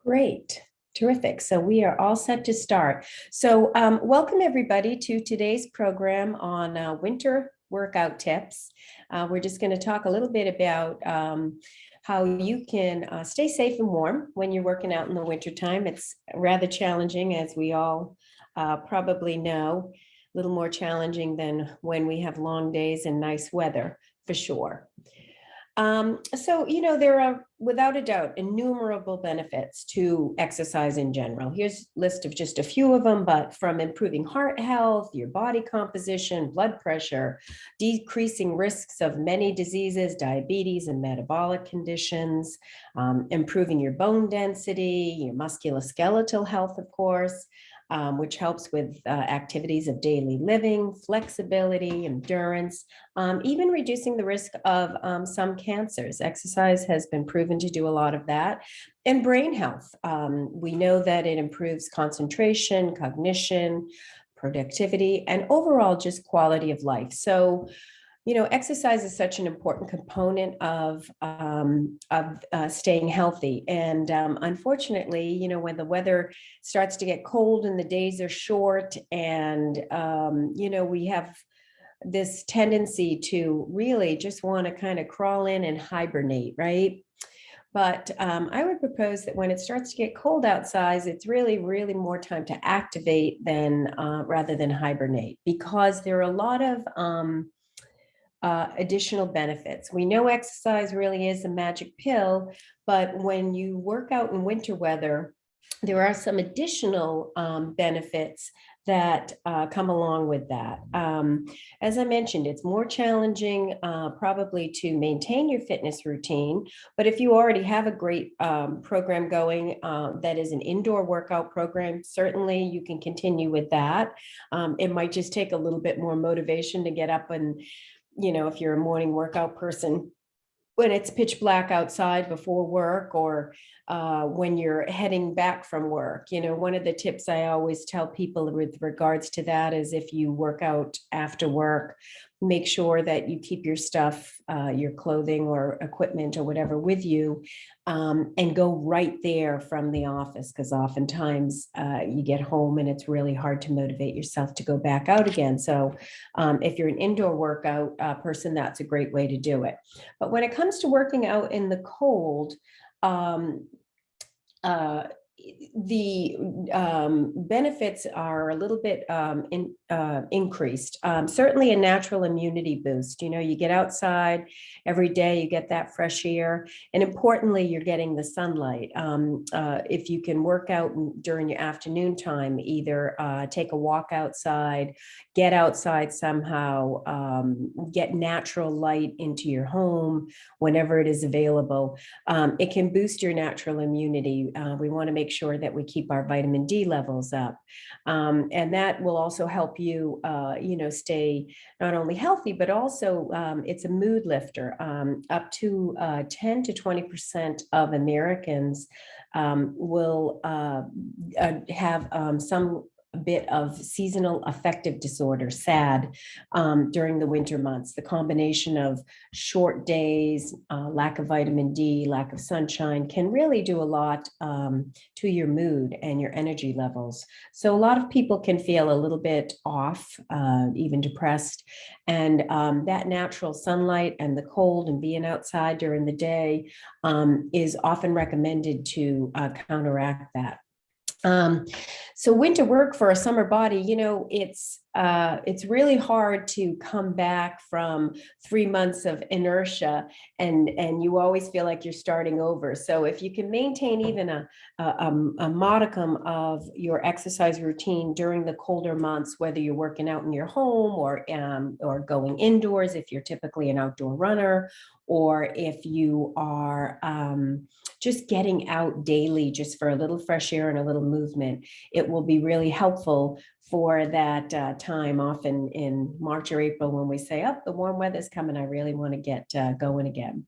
Great. Terrific. So we are all set to start. So welcome everybody to today's program on winter workout tips. We're just going to talk a little bit about how you can stay safe and warm when you're working out in the wintertime. It's rather challenging, as we all probably know, a little more challenging than when we have long days and nice weather, for sure. There are, without a doubt, innumerable benefits to exercise in general. Here's a list of just a few of them, but from improving heart health, your body composition, blood pressure, decreasing risks of many diseases, diabetes and metabolic conditions, improving your bone density, your musculoskeletal health, of course, which helps with activities of daily living, flexibility, endurance, even reducing the risk of some cancers. Exercise has been proven to do a lot of that. And brain health. We know that it improves concentration, cognition, productivity, and overall just quality of life. So, exercise is such an important component of staying healthy. And unfortunately, when the weather starts to get cold and the days are short, and we have this tendency to really just want to kind of crawl in and hibernate, right? But I would propose that when it starts to get cold outside, it's really, really more time to activate than rather than hibernate, because there are a lot of additional benefits. We know exercise really is a magic pill, but when you work out in winter weather, there are some additional benefits that come along with that. As I mentioned, it's more challenging probably to maintain your fitness routine, but if you already have a great program going that is an indoor workout program, certainly you can continue with that. It might just take a little bit more motivation to get up and, if you're a morning workout person, when it's pitch black outside before work, or when you're heading back from work. One of the tips I always tell people with regards to that is, if you work out after work, make sure that you keep your stuff, your clothing or equipment or whatever with you, and go right there from the office, because oftentimes you get home and it's really hard to motivate yourself to go back out again. So if you're an indoor workout person, that's a great way to do it. But when it comes to working out in the cold, the benefits are a little bit increased. Certainly a natural immunity boost. You get outside every day, you get that fresh air, and importantly, you're getting the sunlight. If you can work out during your afternoon time, either take a walk outside, get outside somehow, get natural light into your home whenever it is available. It can boost your natural immunity. We want to make sure that we keep our vitamin D levels up. And that will also help you, stay not only healthy, but also it's a mood lifter. Up to 10 to 20% of Americans will have some bit of seasonal affective disorder, SAD, during the winter months. The combination of short days, lack of vitamin D, lack of sunshine can really do a lot to your mood and your energy levels. So a lot of people can feel a little bit off, even depressed. And that natural sunlight and the cold and being outside during the day is often recommended to counteract that. So winter work for a summer body, it's really hard to come back from 3 months of inertia, and you always feel like you're starting over. So if you can maintain even a modicum of your exercise routine during the colder months, whether you're working out in your home or going indoors, if you're typically an outdoor runner, or if you are just getting out daily just for a little fresh air and a little movement, it will be really helpful for that time, often in March or April, when we say, oh, the warm weather's coming, I really want to get going again.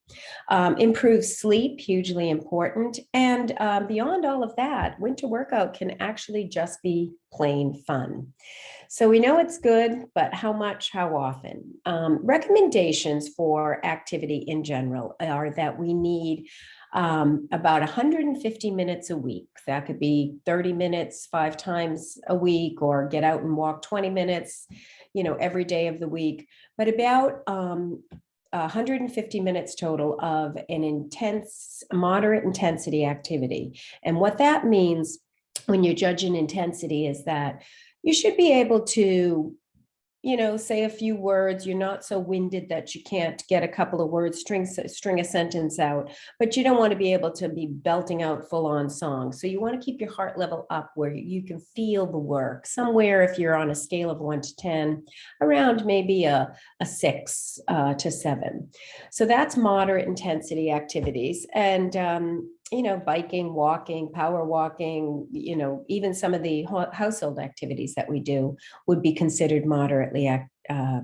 Improve sleep, hugely important. And beyond all of that, winter workout can actually just be plain fun. So we know it's good, but how much, how often? Recommendations for activity in general are that we need about 150 minutes a week. That could be 30 minutes 5 times a week, or get out and walk 20 minutes, every day of the week. But about 150 minutes total of an intense, moderate intensity activity. And what that means when you judge an intensity is that you should be able to, say a few words. You're not so winded that you can't get a couple of words, string a sentence out, but you don't want to be able to be belting out full on songs. So you want to keep your heart level up where you can feel the work somewhere. If you're on a scale of 1 to 10, around maybe a 6 to 7. So that's moderate intensity activities. And, biking, walking, power walking, even some of the household activities that we do would be considered moderately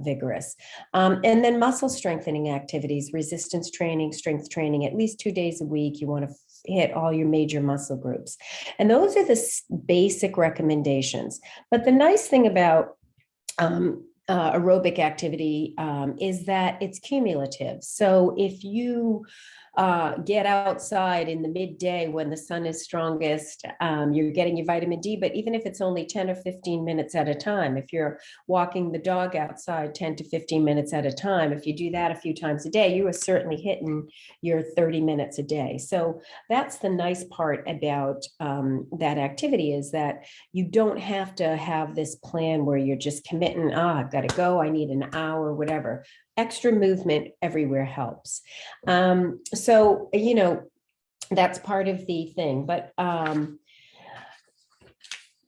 vigorous. And then muscle strengthening activities, resistance training, strength training, at least 2 days a week. You want to hit all your major muscle groups. And those are the basic recommendations. But the nice thing about aerobic activity is that it's cumulative. So if you get outside in the midday when the sun is strongest, you're getting your vitamin D, but even if it's only 10 or 15 minutes at a time, if you're walking the dog outside 10 to 15 minutes at a time, if you do that a few times a day, you are certainly hitting your 30 minutes a day. So that's the nice part about that activity, is that you don't have to have this plan where you're just committing, I've got to go, I need an hour, whatever. Extra movement everywhere helps. So, that's part of the thing. But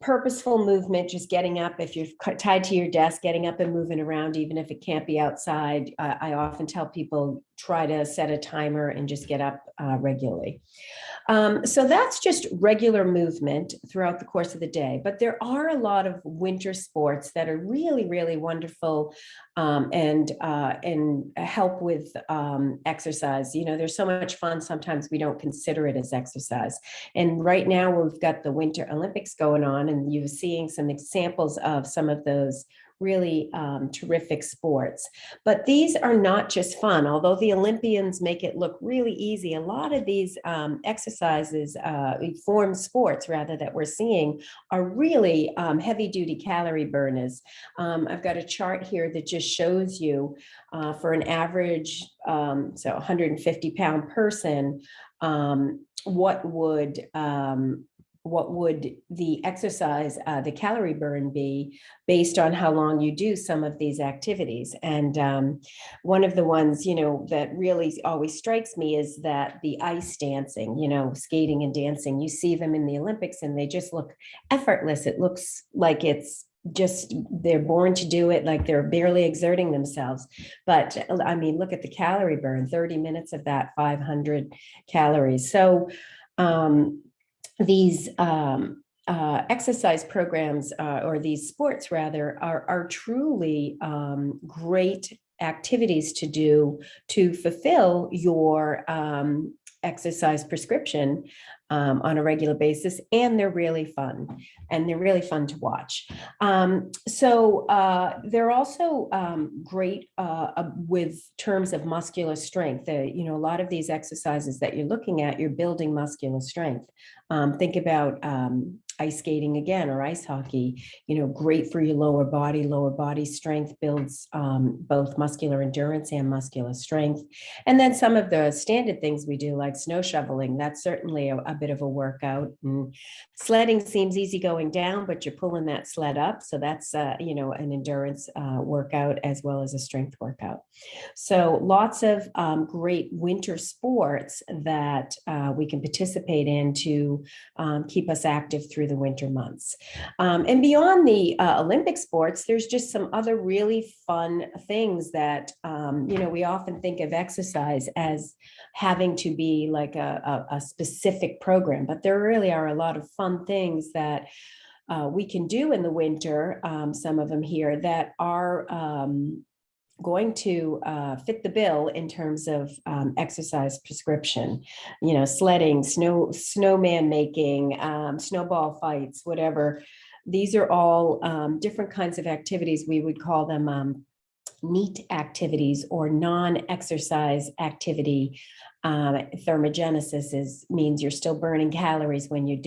purposeful movement, just getting up, if you're tied to your desk, getting up and moving around, even if it can't be outside. I often tell people, try to set a timer and just get up regularly. So that's just regular movement throughout the course of the day. But there are a lot of winter sports that are really, really wonderful and help with exercise. There's so much fun. Sometimes we don't consider it as exercise. And right now we've got the Winter Olympics going on, and you're seeing some examples of some of those really terrific sports. But these are not just fun. Although the Olympians make it look really easy, a lot of these exercises, formed sports rather, that we're seeing are really heavy duty calorie burners. I've got a chart here that just shows you for an average, so 150-pound person, what would the exercise, the calorie burn be based on how long you do some of these activities. And one of the ones, that really always strikes me is that the ice dancing, skating and dancing. You see them in the Olympics and they just look effortless. It looks like it's just, they're born to do it, like they're barely exerting themselves. But I mean, look at the calorie burn, 30 minutes of that, 500 calories. So these exercise programs, or these sports rather, are truly great activities to do to fulfill your exercise prescription on a regular basis. And they're really fun, and they're really fun to watch. So they're also great with terms of muscular strength. A lot of these exercises that you're looking at, you're building muscular strength. Think about ice skating again, or ice hockey, great for your lower body. Lower body strength builds both muscular endurance and muscular strength. And then some of the standard things we do, like snow shoveling, that's certainly a bit of a workout. And sledding seems easy going down, but you're pulling that sled up. So that's, an endurance workout as well as a strength workout. So lots of great winter sports that we can participate in to keep us active through the winter months. And beyond the Olympic sports, there's just some other really fun things that, we often think of exercise as having to be like a specific program, but there really are a lot of fun things that we can do in the winter, some of them here that are going to fit the bill in terms of exercise prescription, sledding, snowman making, snowball fights, whatever. These are all different kinds of activities. We would call them NEAT activities or non-exercise activity. Thermogenesis means you're still burning calories when you're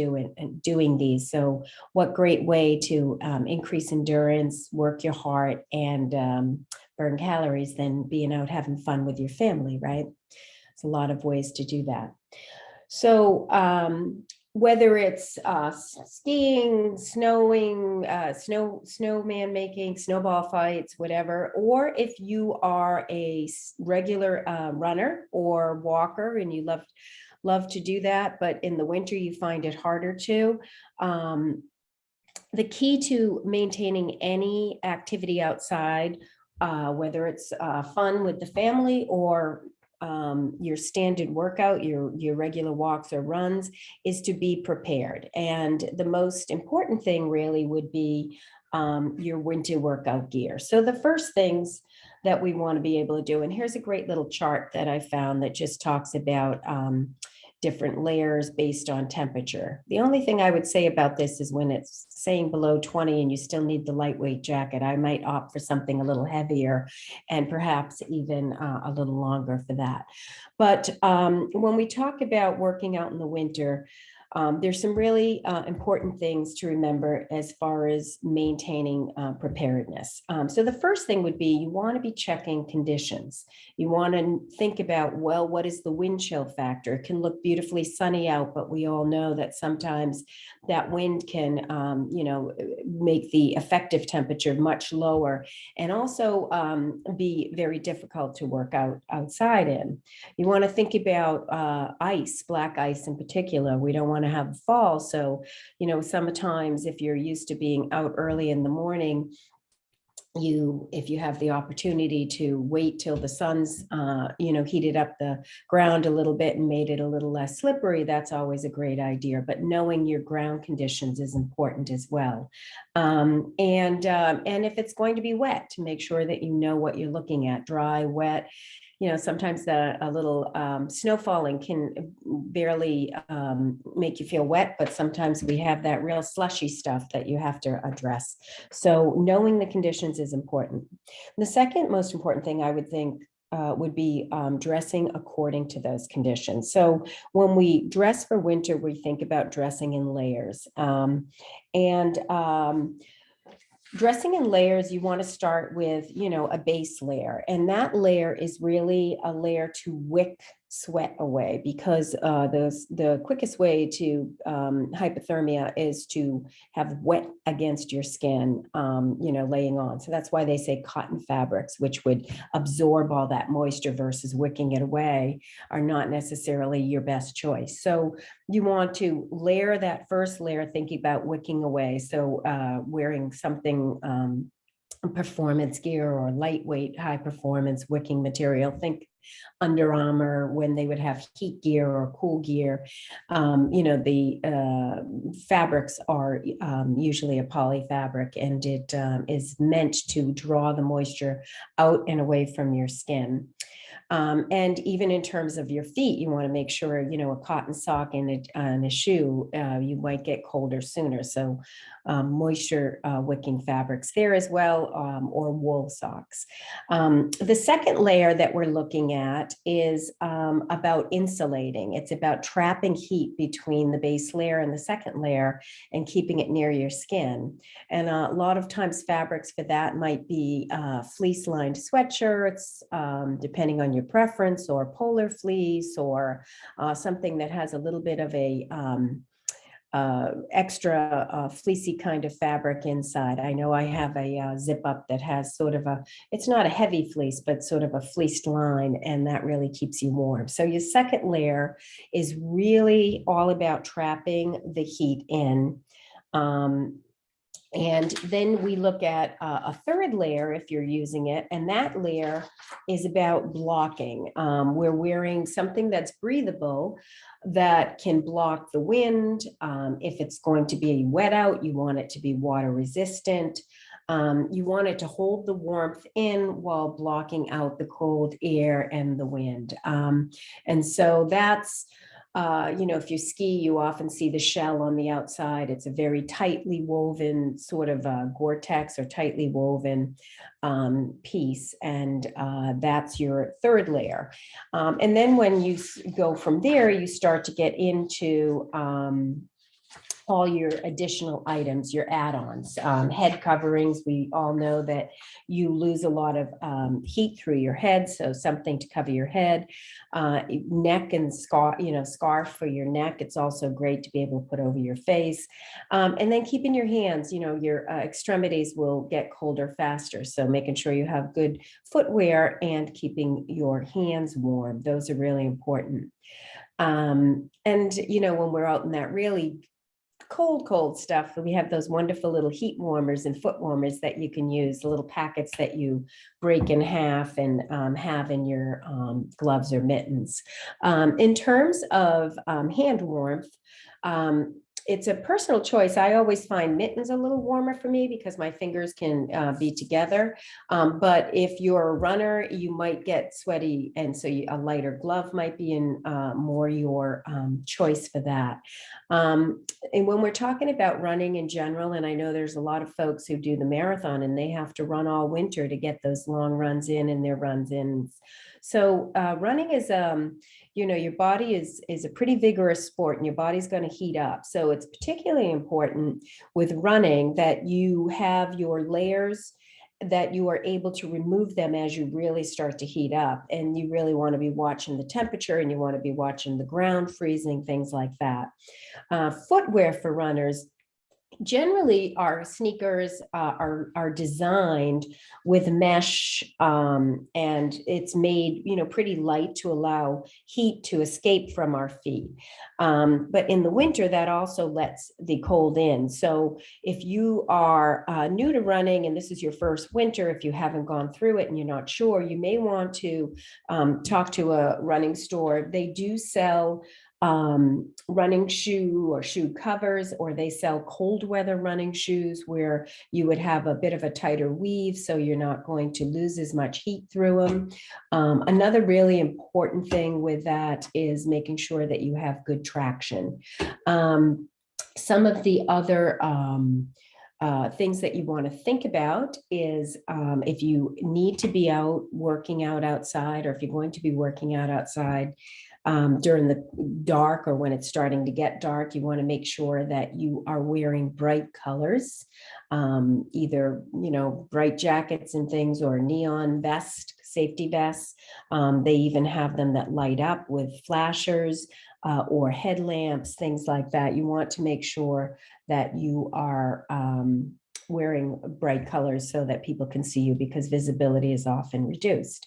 doing these. So what great way to increase endurance, work your heart, and burn calories than being out having fun with your family, right? It's a lot of ways to do that. So whether it's skiing, snowing, snowman making, snowball fights, whatever, or if you are a regular runner or walker and you love to do that, but in the winter you find it harder to, the key to maintaining any activity outside, whether it's fun with the family or your standard workout, your regular walks or runs, is to be prepared. And the most important thing really would be your winter workout gear. So the first things that we want to be able to do, and here's a great little chart that I found that just talks about different layers based on temperature. The only thing I would say about this is when it's saying below 20 and you still need the lightweight jacket, I might opt for something a little heavier and perhaps even a little longer for that. But when we talk about working out in the winter, there's some really important things to remember as far as maintaining preparedness. So the first thing would be you want to be checking conditions. You want to think about, well, what is the wind chill factor? It can look beautifully sunny out, but we all know that sometimes that wind can, make the effective temperature much lower and also be very difficult to work out outside in. You want to think about ice, black ice in particular. We don't want to have fall. So, sometimes if you're used to being out early in the morning, if you have the opportunity to wait till the sun's, heated up the ground a little bit and made it a little less slippery, that's always a great idea. But knowing your ground conditions is important as well. And if it's going to be wet, to make sure that you know what you're looking at, dry, wet. Sometimes a little snow falling can barely make you feel wet, but sometimes we have that real slushy stuff that you have to address. So knowing the conditions is important. The second most important thing I would think would be dressing according to those conditions. So when we dress for winter, we think about dressing in layers. Dressing in layers, you want to start with, a base layer. And that layer is really a layer to wick sweat away because the quickest way to hypothermia is to have wet against your skin, laying on. So that's why they say cotton fabrics, which would absorb all that moisture versus wicking it away, are not necessarily your best choice. So you want to layer that first layer, thinking about wicking away. So wearing something performance gear or lightweight high performance wicking material. Think Under Armour when they would have heat gear or cool gear. The fabrics are usually a poly fabric, and it is meant to draw the moisture out and away from your skin. And even in terms of your feet, you want to make sure, a cotton sock and a shoe, you might get colder sooner. So moisture wicking fabrics there as well, or wool socks. The second layer that we're looking at is about insulating. It's about trapping heat between the base layer and the second layer and keeping it near your skin. And a lot of times fabrics for that might be fleece lined sweatshirts, depending on your preference, or polar fleece, or something that has a little bit of a extra fleecy kind of fabric inside. I know I have a zip up that has sort of it's not a heavy fleece, but sort of a fleeced line, and that really keeps you warm. So your second layer is really all about trapping the heat in. And then we look at a third layer if you're using it, and that layer is about blocking. We're wearing something that's breathable that can block the wind. If it's going to be wet out, you want it to be water resistant. You want it to hold the warmth in while blocking out the cold air and the wind. And so that's If you ski, you often see the shell on the outside. It's a very tightly woven sort of Gore-Tex or tightly woven piece. And that's your third layer. And then when you go from there, you start to get into all your additional items, your add-ons, head coverings. We all know that you lose a lot of heat through your head, so something to cover your head, neck and scarf for your neck. It's also great to be able to put over your face, and then keeping your hands. Your extremities will get colder faster, so making sure you have good footwear and keeping your hands warm. Those are really important. And when we're out in that really cold stuff, we have those wonderful little heat warmers and foot warmers that you can use, the little packets that you break in half and have in your gloves or mittens. In terms of hand warmth, it's a personal choice. I always find mittens a little warmer for me because my fingers can be together. But if you're a runner, you might get sweaty. And so a lighter glove might be more your choice for that. And when we're talking about running in general, and I know there's a lot of folks who do the marathon and they have to run all winter to get those long runs in and their runs in. So running is, your body is a pretty vigorous sport and your body's going to heat up. So it's particularly important with running that you have your layers, that you are able to remove them as you really start to heat up. And you really want to be watching the temperature and you want to be watching the ground freezing, things like that. Footwear for runners. Generally, our sneakers are designed with mesh, and it's made, pretty light to allow heat to escape from our feet. But in the winter, that also lets the cold in. So if you are new to running and this is your first winter, if you haven't gone through it and you're not sure, you may want to talk to a running store. They do sell running shoe or shoe covers, or they sell cold weather running shoes where you would have a bit of a tighter weave so you're not going to lose as much heat through them. Another really important thing with that is making sure that you have good traction. Some of the other things that you want to think about is if you need to be out working out outside, or if you're going to be working out outside during the dark or when it's starting to get dark, you want to make sure that you are wearing bright colors, either, bright jackets and things, or neon safety vests. They even have them that light up with flashers or headlamps, things like that. You want to make sure that you are wearing bright colors so that people can see you, because visibility is often reduced.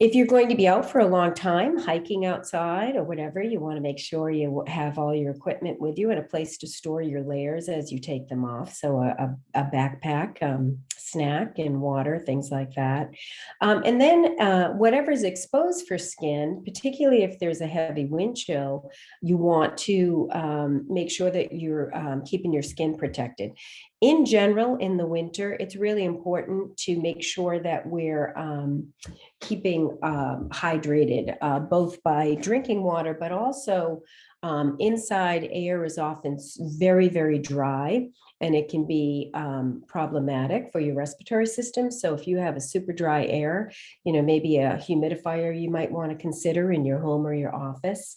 If you're going to be out for a long time, hiking outside or whatever, you want to make sure you have all your equipment with you and a place to store your layers as you take them off. So a backpack, snack and water, things like that. And then whatever's exposed for skin, particularly if there's a heavy wind chill, you want to make sure that you're keeping your skin protected. In general, in the winter, it's really important to make sure that we're keeping hydrated, both by drinking water, but also inside air is often very, very dry, and it can be problematic for your respiratory system. So if you have a super dry air, maybe a humidifier you might want to consider in your home or your office.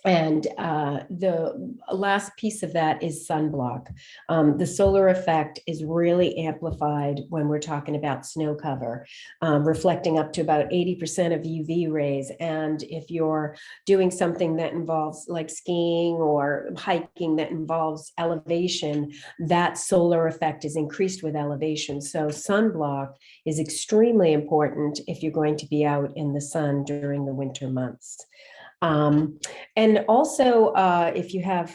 And the last piece of that is sunblock. The solar effect is really amplified when we're talking about snow cover, reflecting up to about 80% of UV rays. And if you're doing something that involves like skiing or hiking that involves elevation, that solar effect is increased with elevation. So sunblock is extremely important if you're going to be out in the sun during the winter months. And also, if you have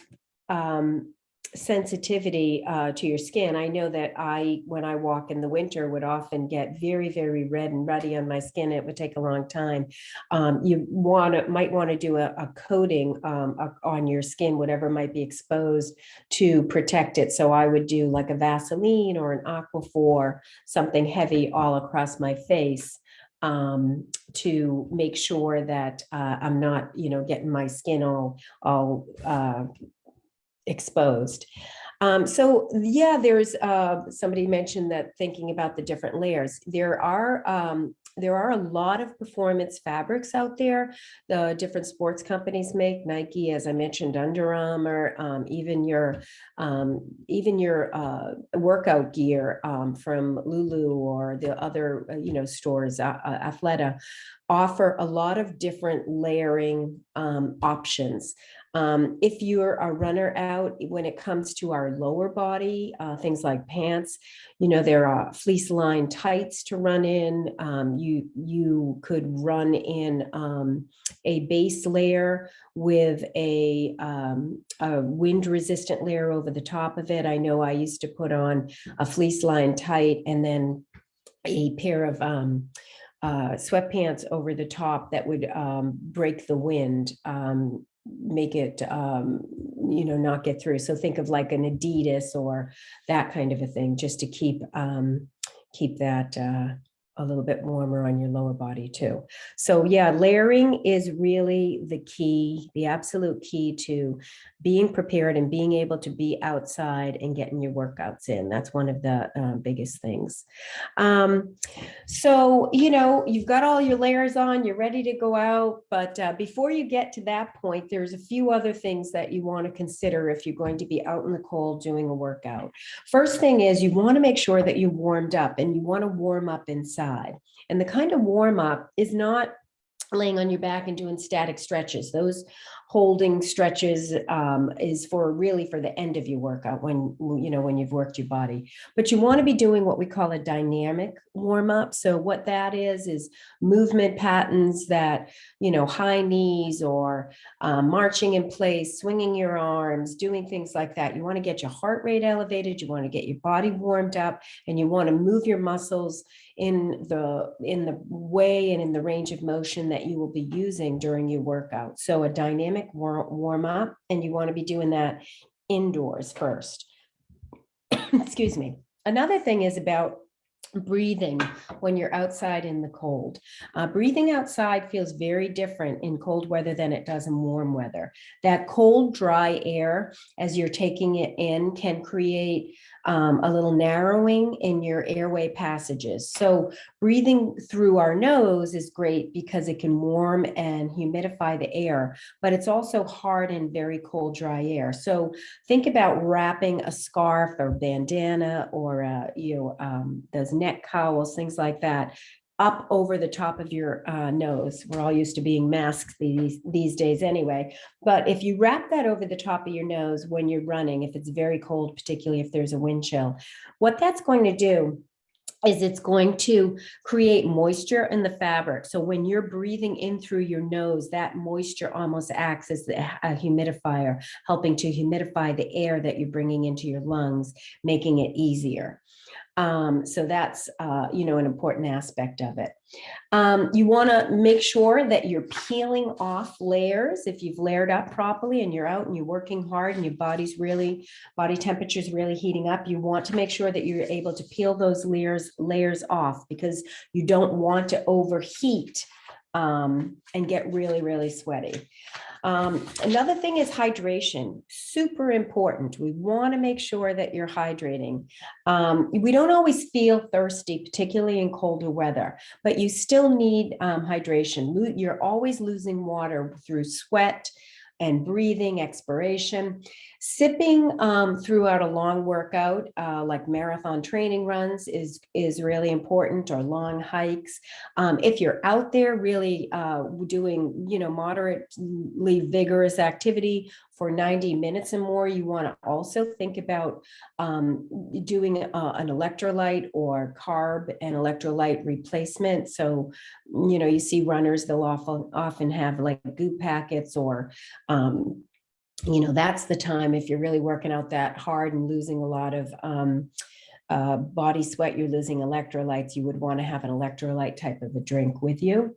sensitivity to your skin, I know that when I walk in the winter, would often get very, very red and ruddy on my skin. It would take a long time. You might want to do a coating on your skin, whatever might be exposed, to protect it. So I would do like a Vaseline or an Aquaphor, something heavy all across my face. to make sure that I'm not, getting my skin all exposed. So yeah, there's somebody mentioned that thinking about the different layers. There are a lot of performance fabrics out there. The different sports companies make Nike, as I mentioned, Under Armour, even your workout gear from Lulu or the other stores, Athleta, offer a lot of different layering options. If you're a runner out, when it comes to our lower body, things like pants, there are fleece lined tights to run in. You could run in a base layer with a wind resistant layer over the top of it. I know I used to put on a fleece lined tight and then a pair of sweatpants over the top that would break the wind, make it not get through. So think of like an Adidas or that kind of a thing, just to keep that a little bit warmer on your lower body too. So yeah, layering is really the key, the absolute key to being prepared and being able to be outside and getting your workouts in. That's one of the biggest things. So, you've got all your layers on, you're ready to go out, but before you get to that point, there's a few other things that you want to consider if you're going to be out in the cold doing a workout. First thing is you want to make sure that you warmed up, and you want to warm up inside. And the kind of warm up is not laying on your back and doing static stretches. Those holding stretches is really for the end of your workout, when you've worked your body. But you want to be doing what we call a dynamic warm up. So what that is movement patterns that, high knees or marching in place, swinging your arms, doing things like that. You want to get your heart rate elevated. You want to get your body warmed up, and you want to move your muscles in the way and in the range of motion that you will be using during your workout. So a dynamic warm up, and you want to be doing that indoors first. Excuse me. Another thing is about breathing when you're outside in the cold. Breathing outside feels very different in cold weather than it does in warm weather. That cold, dry air, as you're taking it in, can create a little narrowing in your airway passages. So breathing through our nose is great because it can warm and humidify the air, but it's also hard and very cold, dry air. So think about wrapping a scarf or bandana or those neck cowls, things like that, up over the top of your nose. We're all used to being masked these days anyway. But if you wrap that over the top of your nose when you're running, if it's very cold, particularly if there's a wind chill, what that's going to do is it's going to create moisture in the fabric. So when you're breathing in through your nose, that moisture almost acts as a humidifier, helping to humidify the air that you're bringing into your lungs, making it easier. So that's, an important aspect of it. You want to make sure that you're peeling off layers. If you've layered up properly and you're out and you're working hard and your body temperature is really heating up, you want to make sure that you're able to peel those layers off, because you don't want to overheat and get really, really sweaty. Another thing is hydration, super important. We want to make sure that you're hydrating. We don't always feel thirsty, particularly in colder weather, but you still need hydration. You're always losing water through sweat and breathing, expiration. Sipping throughout a long workout, like marathon training runs, is really important, or long hikes. If you're out there really doing, moderately vigorous activity for 90 minutes and more, you want to also think about doing an electrolyte or carb and electrolyte replacement. So, you see runners, they'll often have like goop packets, or that's the time, if you're really working out that hard and losing a lot of body sweat, you're losing electrolytes, you would want to have an electrolyte type of a drink with you.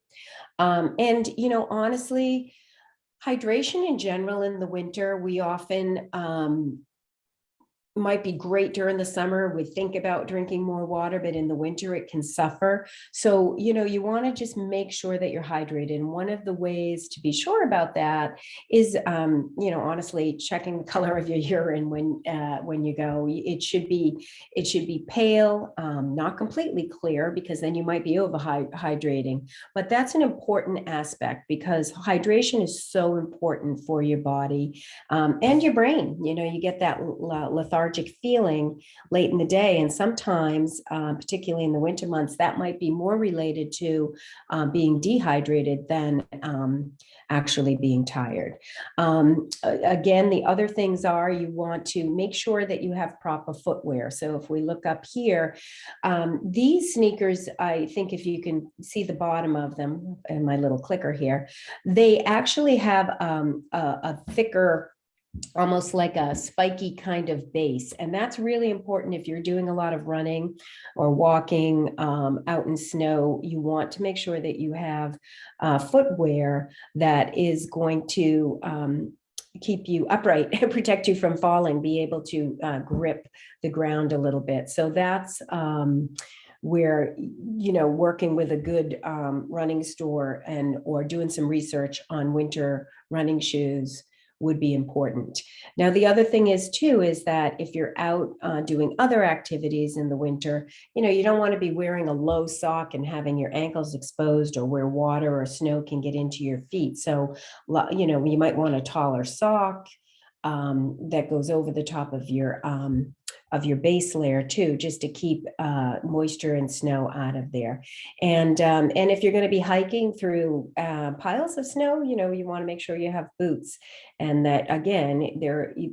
And honestly, hydration in general in the winter, we often might be great during the summer. We think about drinking more water, but in the winter it can suffer. So, you want to just make sure that you're hydrated. And one of the ways to be sure about that is, honestly, checking the color of your urine when you go. It should be pale, not completely clear, because then you might be overhydrating. But that's an important aspect, because hydration is so important for your body, and your brain. You get that lethargic feeling late in the day. And sometimes, particularly in the winter months, that might be more related to being dehydrated than actually being tired. Again, the other things are, you want to make sure that you have proper footwear. So if we look up here, these sneakers, I think if you can see the bottom of them in my little clicker here, they actually have a thicker, almost like a spiky kind of base. And that's really important if you're doing a lot of running or walking out in snow. You want to make sure that you have footwear that is going to keep you upright and protect you from falling, be able to grip the ground a little bit. So that's where, working with a good running store or doing some research on winter running shoes would be important. Now, the other thing is that if you're out doing other activities in the winter, you don't want to be wearing a low sock and having your ankles exposed, or where water or snow can get into your feet. So, you might want a taller sock that goes over the top of your base layer too, just to keep moisture and snow out of there. And if you're going to be hiking through piles of snow, you want to make sure you have boots, and that, again,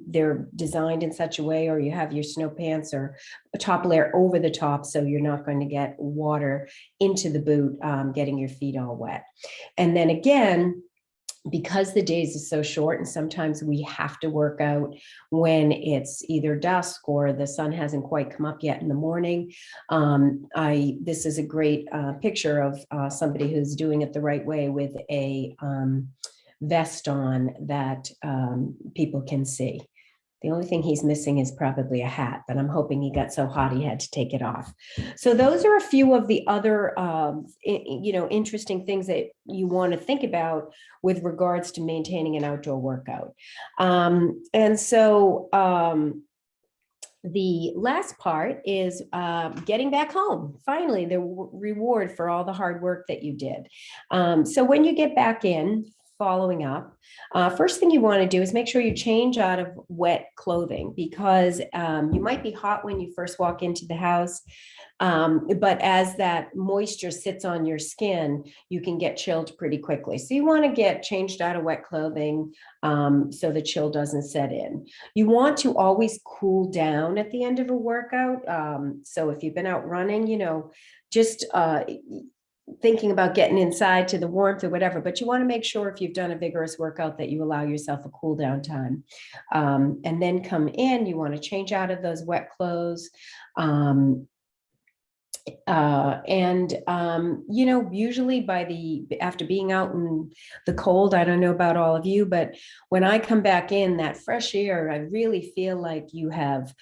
they're designed in such a way, or you have your snow pants or a top layer over the top, so you're not going to get water into the boot, getting your feet all wet. And then again, because the days are so short, and sometimes we have to work out when it's either dusk or the sun hasn't quite come up yet in the morning. This is a great picture of somebody who's doing it the right way, with a vest on that people can see. The only thing he's missing is probably a hat, but I'm hoping he got so hot he had to take it off. So those are a few of the other, interesting things that you want to think about with regards to maintaining an outdoor workout. And so the last part is getting back home. Finally, the reward for all the hard work that you did. So when you get back in, following up, first thing you want to do is make sure you change out of wet clothing, because you might be hot when you first walk into the house, but as that moisture sits on your skin, you can get chilled pretty quickly. So you want to get changed out of wet clothing so the chill doesn't set in. You want to always cool down at the end of a workout. So if you've been out running, just thinking about getting inside to the warmth or whatever, but you want to make sure, if you've done a vigorous workout, that you allow yourself a cool down time. And then come in, you want to change out of those wet clothes. Usually after being out in the cold, I don't know about all of you, but when I come back in, that fresh air, I really feel like you have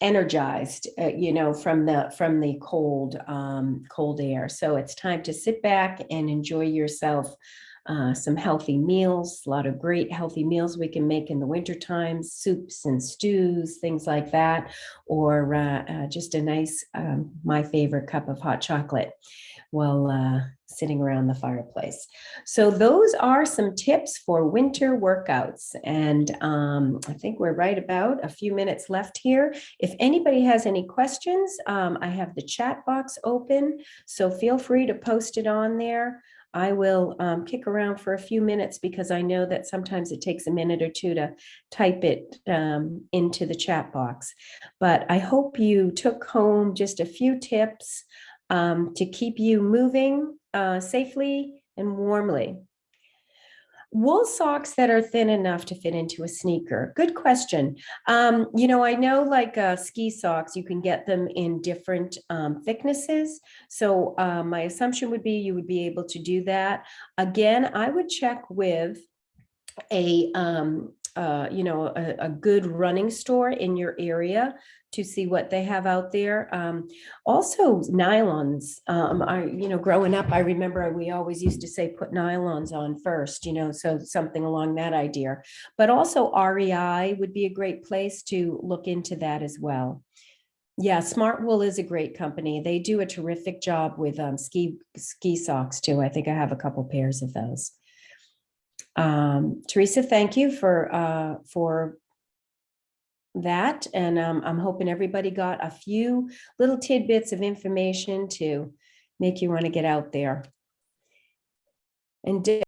energized, from the cold air. So it's time to sit back and enjoy yourself some healthy meals. A lot of great healthy meals we can make in the winter time, soups and stews, things like that, or just a nice, my favorite, cup of hot chocolate while sitting around the fireplace. So those are some tips for winter workouts. And I think we're right about a few minutes left here. If anybody has any questions, I have the chat box open, so feel free to post it on there. I will kick around for a few minutes, because I know that sometimes it takes a minute or two to type it into the chat box. But I hope you took home just a few tips to keep you moving safely and warmly. Wool socks that are thin enough to fit into a sneaker. Good question. I know, like ski socks, you can get them in different thicknesses. So my assumption would be you would be able to do that. Again, I would check with a a good running store in your area to see what they have out there. Also, nylons. Growing up, I remember we always used to say put nylons on first, so something along that idea. But also REI would be a great place to look into that as well. Yeah, Smart Wool is a great company. They do a terrific job with ski socks too. I think I have a couple pairs of those. Teresa, thank you for that. And I'm hoping everybody got a few little tidbits of information to make you want to get out there. And